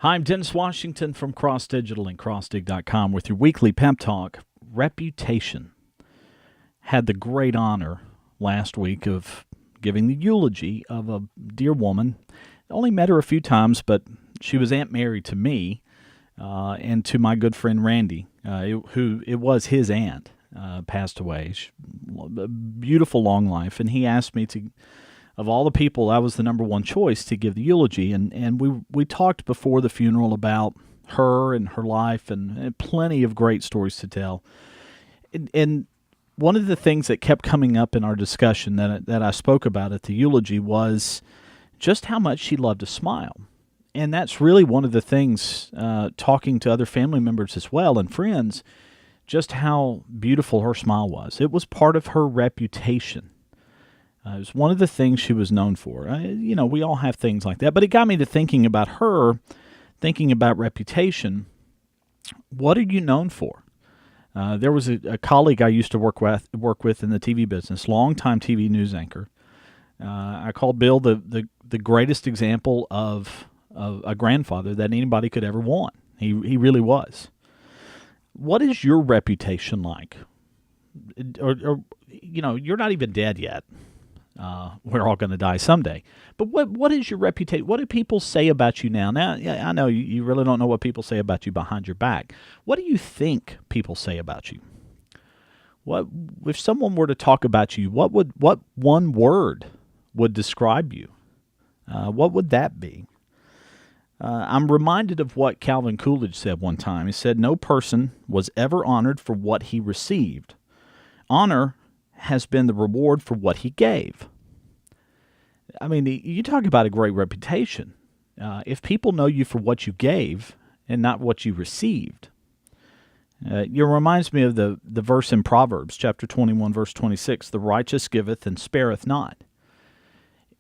Hi, I'm Dennis Washington from Cross Digital and CrossDig.com with your weekly pep talk, Reputation. Had the great honor last week of giving the eulogy of a dear woman. Only met her a few times, but she was Aunt Mary to me and to my good friend Randy, who it was his aunt, passed away. A beautiful long life, and he asked me to, of all the people, I was the number one choice to give the eulogy, and we talked before the funeral about her and her life, and plenty of great stories to tell. And one of the things that kept coming up in our discussion that I spoke about at the eulogy was just how much she loved to smile. And that's really one of the things, talking to other family members as well and friends, just how beautiful her smile was. It was part of her reputation. It was one of the things she was known for. We all have things like that. But it got me to thinking about her, thinking about reputation. What are you known for? There was a colleague I used to work with in the TV business, longtime TV news anchor. I called Bill the greatest example of a grandfather that anybody could ever want. He really was. What is your reputation like? Or you're not even dead yet. We're all going to die someday. But what is your reputation? What do people say about you now? Now, I know you really don't know what people say about you behind your back. What do you think people say about you? What if someone were to talk about you? What one word would describe you? What would that be? I'm reminded of what Calvin Coolidge said one time. He said, "No person was ever honored for what he received. Honor has been the reward for what he gave." I mean, you talk about a great reputation. If people know you for what you gave and not what you received. It reminds me of the verse in Proverbs, chapter 21, verse 26, "The righteous giveth and spareth not."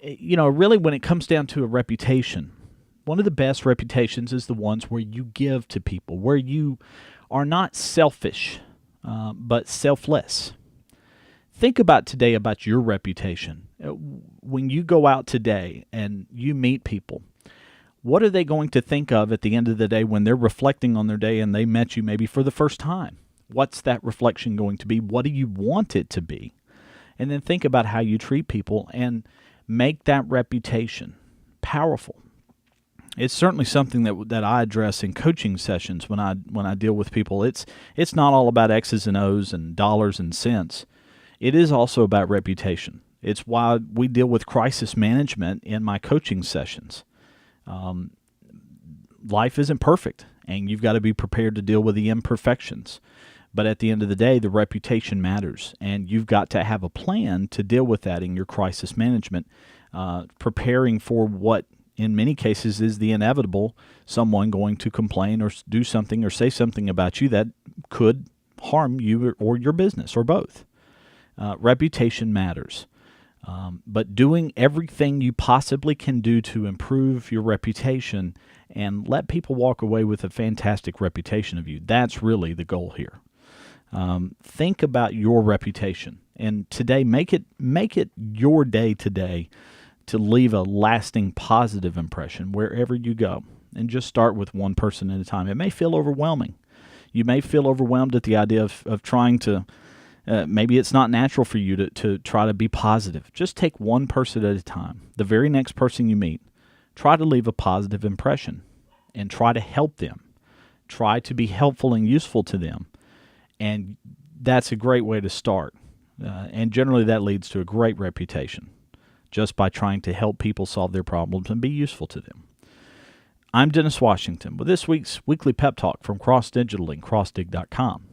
Really, when it comes down to a reputation, one of the best reputations is the ones where you give to people, where you are not selfish, but selfless. Think about today about your reputation. When you go out today and you meet people, what are they going to think of at the end of the day when they're reflecting on their day and they met you maybe for the first time? What's that reflection going to be? What do you want it to be? And then think about how you treat people and make that reputation powerful. It's certainly something that I address in coaching sessions when I deal with people. It's not all about X's and O's and dollars and cents. It is also about reputation. It's why we deal with crisis management in my coaching sessions. Life isn't perfect, and you've got to be prepared to deal with the imperfections. But at the end of the day, the reputation matters, and you've got to have a plan to deal with that in your crisis management, preparing for what in many cases is the inevitable, someone going to complain or do something or say something about you that could harm you or your business or both. Reputation matters. But doing everything you possibly can do to improve your reputation and let people walk away with a fantastic reputation of you, that's really the goal here. Think about your reputation, and today make it your day today to leave a lasting positive impression wherever you go, and just start with one person at a time. It may feel overwhelming. You may feel overwhelmed at the idea of trying to, maybe it's not natural for you to try to be positive. Just take one person at a time. The very next person you meet, try to leave a positive impression and try to help them. Try to be helpful and useful to them. And that's a great way to start. And generally that leads to a great reputation, just by trying to help people solve their problems and be useful to them. I'm Dennis Washington with this week's weekly pep talk from Cross Digital and CrossDig.com.